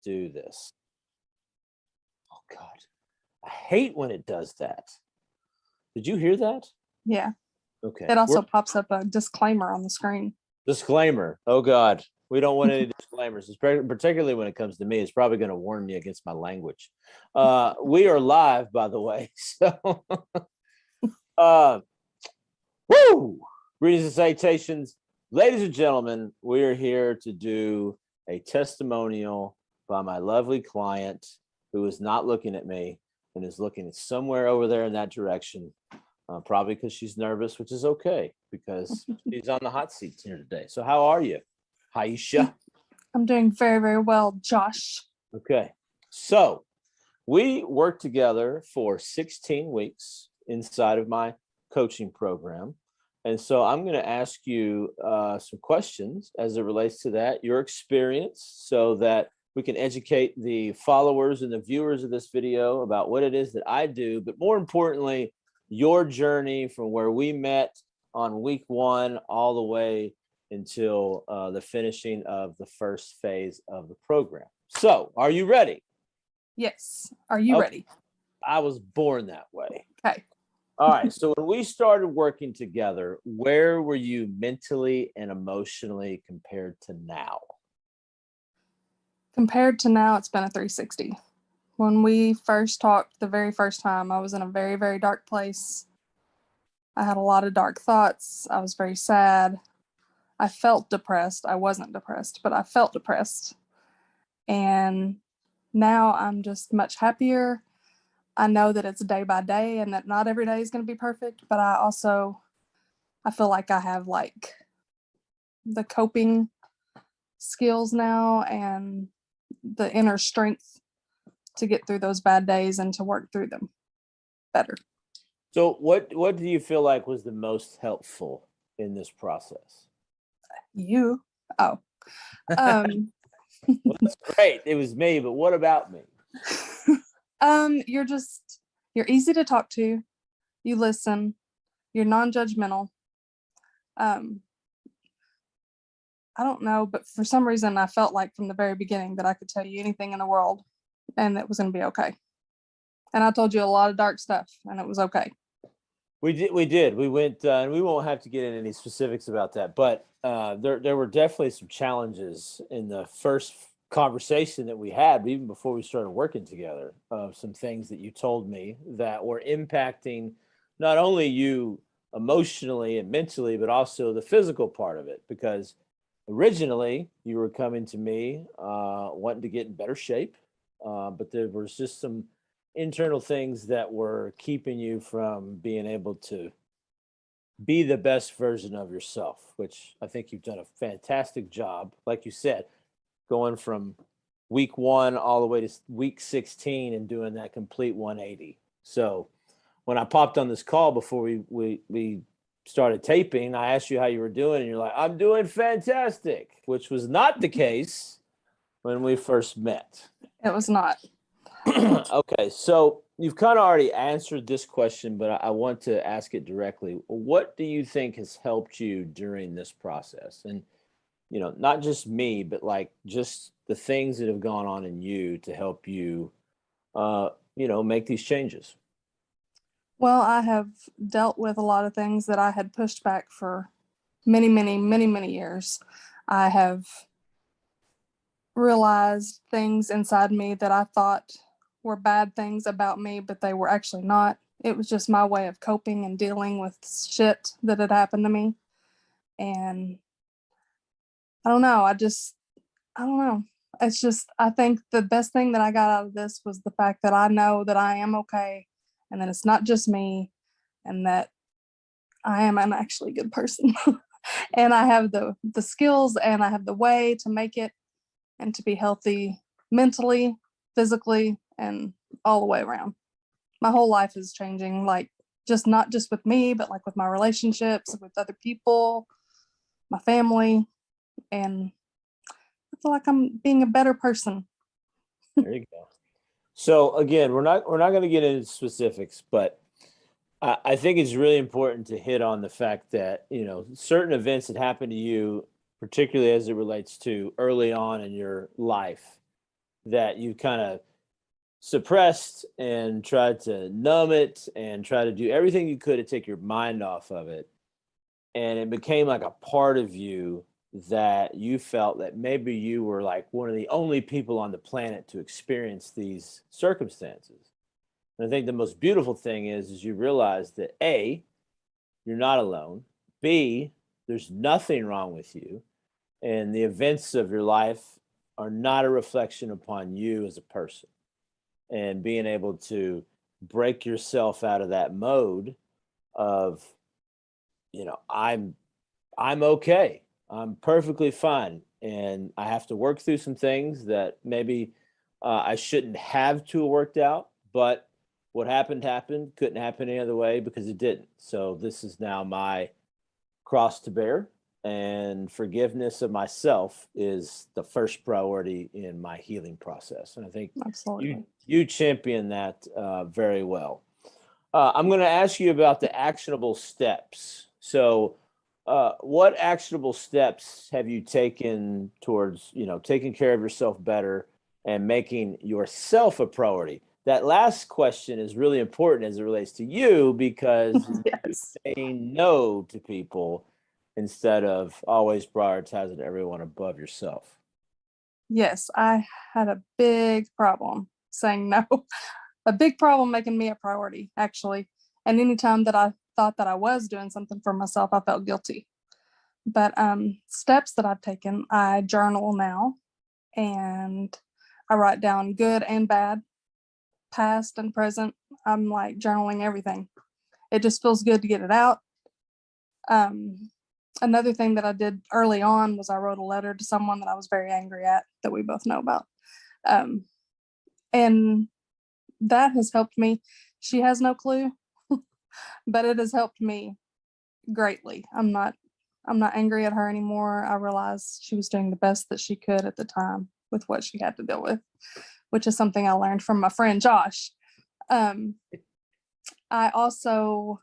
do this. Oh God, I hate when it does that. Did you hear that? Yeah. Okay. It also pops up a disclaimer on the screen. Disclaimer. Oh God, we don't want any disclaimers, particularly when it comes to me. It's probably going to warn me against my language. We are live, by the way. So, woo! Greetings and salutations, ladies and gentlemen. We are here to do a testimonial by my lovely client who is not looking at me and is looking somewhere over there in that direction. Probably because she's nervous, which is okay because she's on the hot seat here today. So how are you, Hiesha? I'm doing very, very well, Josh. Okay. So we worked together for 16 weeks inside of my coaching program. And so I'm going to ask you some questions as it relates to that, your experience, so that we can educate the followers and the viewers of this video about what it is that I do, but more importantly, your journey from where we met on week one all the way until the finishing of the first phase of the program. So, are you ready? Yes. Are you ready? I was born that way. Okay. All right. So when we started working together, where were you mentally and emotionally compared to now? Compared to now, it's been a 360. When we first talked the very first time, I was in a very, very dark place. I had a lot of dark thoughts. I was very sad. I felt depressed. I wasn't depressed, but I felt depressed. And now I'm just much happier. I know that it's day by day and that not every day is going to be perfect, but I feel like I have like the coping skills now and the inner strength to get through those bad days and to work through them better. So what do you feel like was the most helpful in this process? You? Oh. Well, that's great. It was me, but what about me? You're easy to talk to. You listen. You're non-judgmental. I don't know, but for some reason I felt like from the very beginning that I could tell you anything in the world and it was going to be okay. And I told you a lot of dark stuff and it was okay. We did. We went, and we won't have to get into any specifics about that, but there were definitely some challenges in the first conversation that we had, even before we started working together, of some things that you told me that were impacting not only you emotionally and mentally, but also the physical part of it. Because originally you were coming to me wanting to get in better shape, but there was just some internal things that were keeping you from being able to be the best version of yourself, which I think you've done a fantastic job. Like you said, going from week one all the way to week 16 and doing that complete 180. So when I popped on this call before we started taping, I asked you how you were doing and you're like, I'm doing fantastic, which was not the case when we first met. It was not. Okay, so you've kind of already answered this question, but I want to ask it directly. What do you think has helped you during this process? And, not just me, but like just the things that have gone on in you to help you, make these changes. Well, I have dealt with a lot of things that I had pushed back for many, many, many, many years. I have realized things inside me that I thought were bad things about me, but they were actually not. It was just my way of coping and dealing with shit that had happened to me. And I don't know. I don't know. It's just, I think the best thing that I got out of this was the fact that I know that I am okay and that it's not just me and that I am an actually good person. And I have the skills and I have the way to make it and to be healthy mentally, physically, and all the way around. My whole life is changing, like not just with me, but like with my relationships, with other people, my family, and I feel like I'm being a better person. There you go. So again, we're not going to get into specifics, but I think it's really important to hit on the fact that, certain events that happen to you, particularly as it relates to early on in your life, that you kind of suppressed and tried to numb it and try to do everything you could to take your mind off of it. And it became like a part of you that you felt that maybe you were like one of the only people on the planet to experience these circumstances. And I think the most beautiful thing is you realize that A, you're not alone. B, there's nothing wrong with you. And the events of your life are not a reflection upon you as a person. And being able to break yourself out of that mode of, I'm okay. I'm perfectly fine. And I have to work through some things that maybe I shouldn't have to have worked out, but what happened happened. Couldn't happen any other way because it didn't. So this is now my cross to bear, and forgiveness of myself is the first priority in my healing process. And I think Absolutely. you champion that very well. I'm going to ask you about the actionable steps. So, what actionable steps have you taken towards, taking care of yourself better and making yourself a priority? That last question is really important as it relates to you because you're Yes. saying no to people instead of always prioritizing everyone above yourself. Yes, I had a big problem saying no. A big problem making me a priority, actually. And anytime that I thought that I was doing something for myself, I felt guilty. But steps that I've taken, I journal now, and I write down good and bad, past and present. I'm like journaling everything. It just feels good to get it out. Um, Another thing that I did early on was I wrote a letter to someone that I was very angry at that we both know about. Um, and that has helped me. She has no clue, but it has helped me greatly. I'm not angry at her anymore. I realized she was doing the best that she could at the time with what she had to deal with, which is something I learned from my friend Josh. I also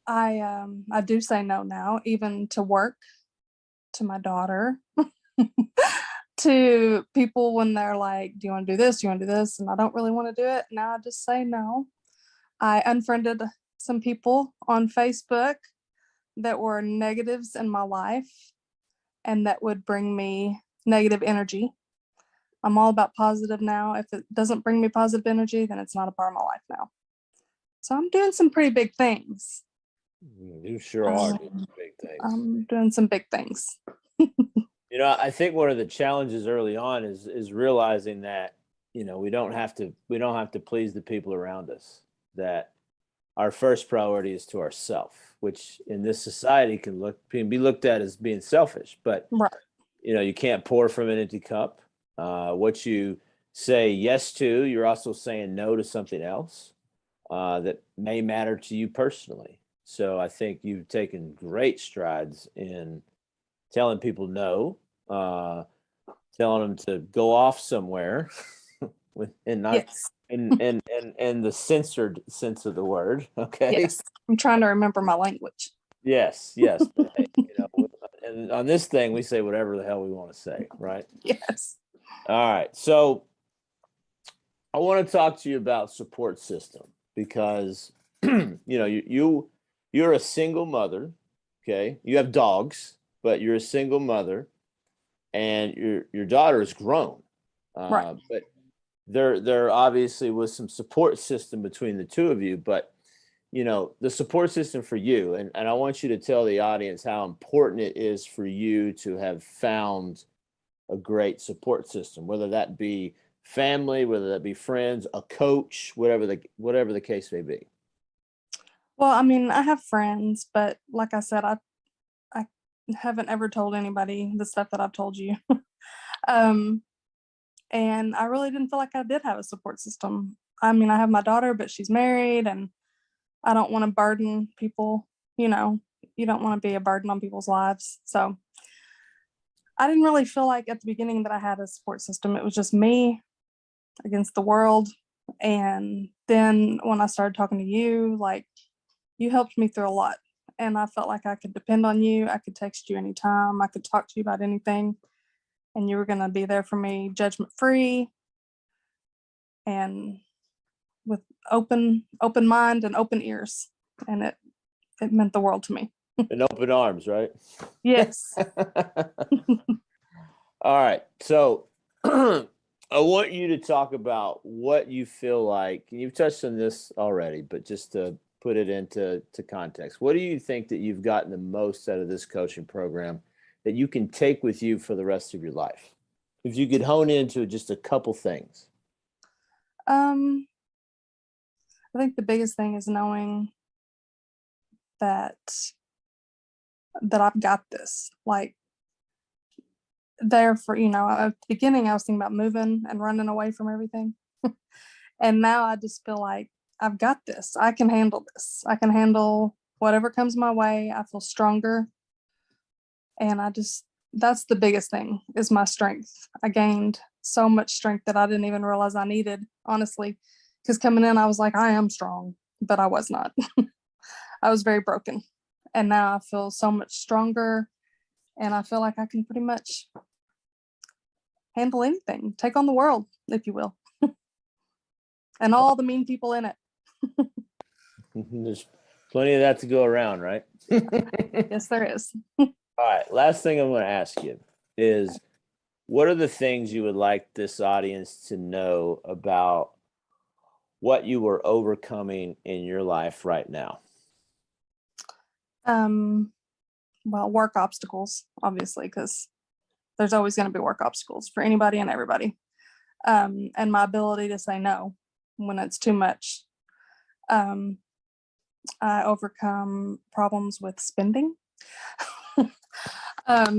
I do say no now, even to work, to my daughter, to people when they're like, "Do you want to do this? Do you want to do this?" And I don't really want to do it. Now I just say no. I unfriended some people on Facebook that were negatives in my life and that would bring me negative energy. I'm all about positive now. If it doesn't bring me positive energy, then it's not a part of my life now. So I'm doing some pretty big things. You sure are doing big things. I'm doing some big things. I think one of the challenges early on is realizing that, we don't have to please the people around us. That our first priority is to ourself, which in this society can be looked at as being selfish, but Right. you can't pour from an empty cup. What you say yes to, you're also saying no to something else that may matter to you personally. So I think you've taken great strides in telling people no, uh, telling them to go off somewhere, and not Yes. in the censored sense of the word. Okay. Yes. I'm trying to remember my language. Yes, yes. But hey, and on this thing, we say whatever the hell we want to say, right? Yes. All right. So I want to talk to you about support system because you're a single mother. Okay, you have dogs, but you're a single mother, and your daughter is grown. Right. But there obviously was some support system between the two of you, but the support system for you, and I want you to tell the audience how important it is for you to have found a great support system, whether that be family, whether that be friends, a coach, whatever the case may be. Well, I mean, I have friends, but like I said, I haven't ever told anybody the stuff that I've told you. um, and I really didn't feel like I did have a support system. I mean, I have my daughter, but she's married, and I don't want to burden people. You know, you don't want to be a burden on people's lives. So I didn't really feel like at the beginning that I had a support system. It was just me against the world. And then when I started talking to you, like, you helped me through a lot. And I felt like I could depend on you. I could text you anytime. I could talk to you about anything. and you were going to be there for me judgment free and with open mind and open ears. And it meant the world to me. And open arms, right? Yes. All right. So I want you to talk about what you feel like, and you've touched on this already, but just to put it into context, what do you think that you've gotten the most out of this coaching program that you can take with you for the rest of your life? If you could hone into just a couple things. I think the biggest thing is knowing that I've got this. Like, there for, at the beginning I was thinking about moving and running away from everything. And now I just feel like I've got this. I can handle this. I can handle whatever comes my way. I feel stronger. And that's the biggest thing, is my strength. I gained so much strength that I didn't even realize I needed, honestly, because coming in I was like, I am strong, but I was not. I was very broken. And now I feel so much stronger, and I feel like I can pretty much handle anything, take on the world, if you will, and all the mean people in it. There's plenty of that to go around, right? Yes, there is. All right. Last thing I'm going to ask you is, what are the things you would like this audience to know about what you were overcoming in your life right now? Well, work obstacles, obviously, because there's always going to be work obstacles for anybody and everybody. And my ability to say no when it's too much. I overcome problems with spending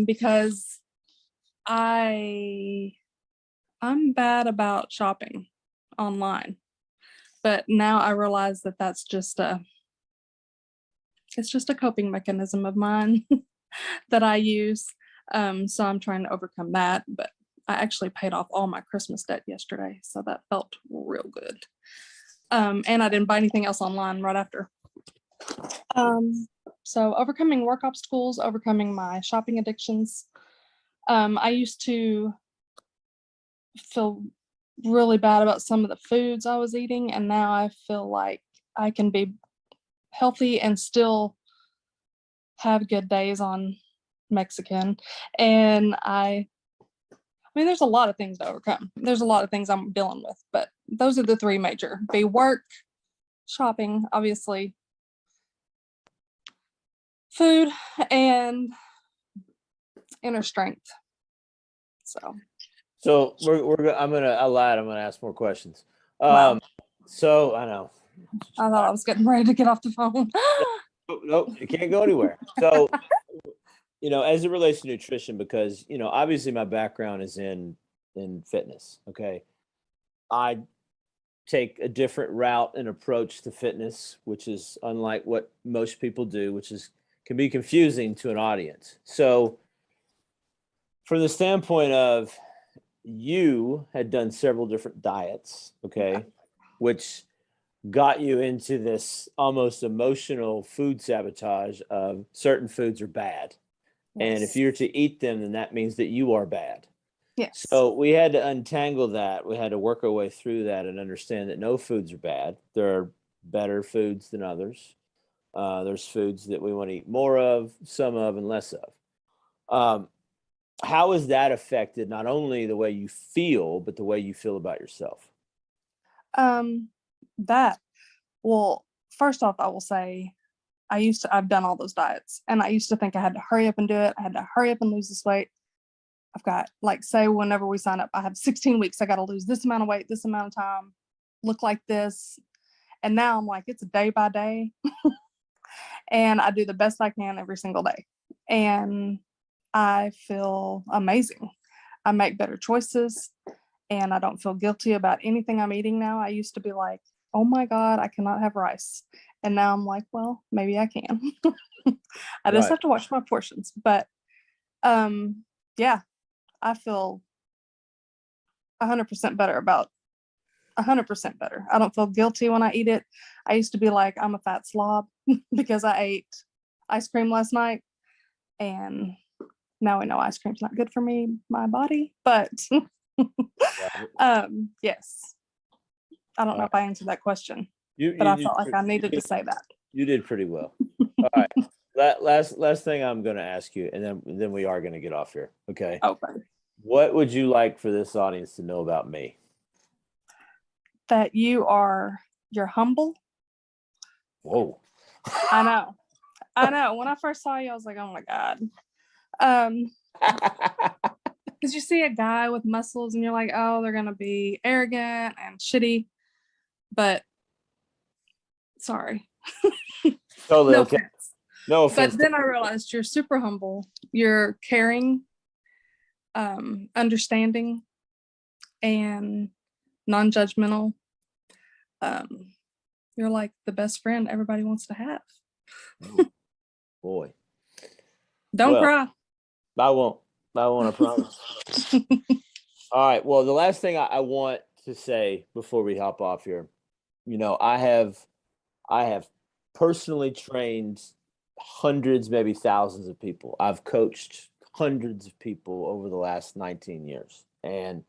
because I'm bad about shopping online, but now I realize that that's just it's just a coping mechanism of mine that I use. So I'm trying to overcome that, but I actually paid off all my Christmas debt yesterday, so that felt real good. And I didn't buy anything else online right after. So overcoming work obstacles, overcoming my shopping addictions. I used to feel really bad about some of the foods I was eating, and now I feel like I can be healthy and still have good days on Mexican. And I mean, there's a lot of things to overcome. There's a lot of things I'm dealing with, but those are the three major: be work, shopping, obviously, food, and inner strength. So I lied. I'm gonna ask more questions. Wow. So I know. I thought I was getting ready to get off the phone. Nope, you can't go anywhere. So, as it relates to nutrition, because, obviously my background is in fitness. Okay. I take a different route and approach to fitness, which is unlike what most people do, can be confusing to an audience. So from the standpoint of, you had done several different diets, okay, which got you into this almost emotional food sabotage of certain foods are bad. Yes. And if you're to eat them, then that means that you are bad. Yes. So we had to untangle that. We had to work our way through that and understand that no foods are bad. There are better foods than others. There's foods that we want to eat more of, some of, and less of. How has that affected not only the way you feel, but the way you feel about yourself? Well, first off, I will say I've done all those diets, and I used to think I had to hurry up and do it. I had to hurry up and lose this weight. I've got, say, whenever we sign up, I have 16 weeks. I got to lose this amount of weight, this amount of time, look like this. And now I'm like, it's a day by day. And I do the best I can every single day. And I feel amazing. I make better choices, and I don't feel guilty about anything I'm eating now. I used to be like, oh my God, I cannot have rice. And now I'm like, well, maybe I can. I just have to watch my portions. But yeah, I feel 100% better about 100% better. I don't feel guilty when I eat it. I used to be like, I'm a fat slob because I ate ice cream last night. And Now we know ice cream's not good for me, my body, but yes. I don't know if I answered that question, but I felt like I needed to say that. You did pretty well. All right. Last thing I'm going to ask you, and then we are going to get off here. Okay. Okay. What would you like for this audience to know about me? That you're humble. Whoa. I know. When I first saw you, I was like, oh my God. Because you see a guy with muscles and you're like, oh, they're going to be arrogant and shitty. But sorry. Totally No okay. offense. No offense. But then I realized you're super humble. You're caring, understanding, and non-judgmental. You're like the best friend everybody wants to have. Oh, boy. Don't cry. I won't, I promise. All right. Well, the last thing I want to say before we hop off here, I have personally trained hundreds, maybe thousands of people. I've coached hundreds of people over the last 19 years. And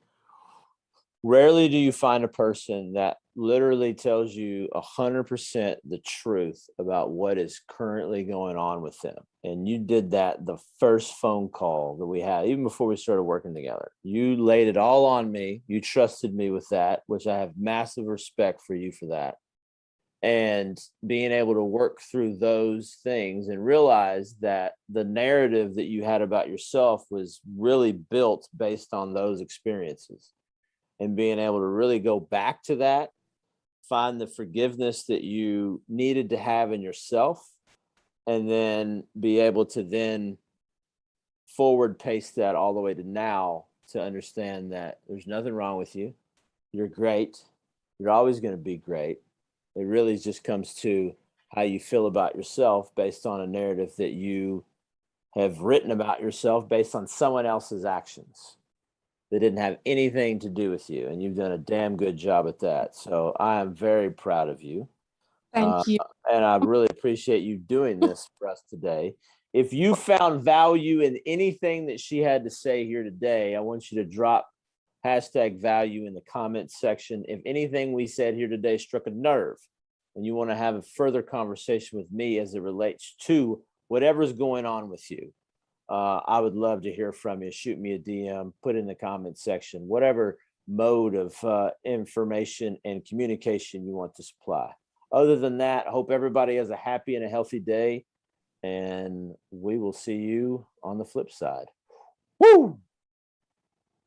rarely do you find a person that literally tells you 100% the truth about what is currently going on with them. And you did that the first phone call that we had, even before we started working together. You laid it all on me. You trusted me with that, which I have massive respect for you for that. And being able to work through those things and realize that the narrative that you had about yourself was really built based on those experiences. And being able to really go back to that, find the forgiveness that you needed to have in yourself, and then be able to then forward pace that all the way to now to understand that there's nothing wrong with you. You're great. You're always going to be great. It really just comes to how you feel about yourself based on a narrative that you have written about yourself based on someone else's actions that didn't have anything to do with you. And you've done a damn good job at that. So I am very proud of you. Thank you. And I really appreciate you doing this for us today. If you found value in anything that she had to say here today, I want you to drop #value in the comments section. If anything we said here today struck a nerve and you want to have a further conversation with me as it relates to whatever's going on with you, I would love to hear from you. Shoot me a DM, put in the comments section, whatever mode of information and communication you want to supply. Other than that, I hope everybody has a happy and a healthy day, and we will see you on the flip side. Woo!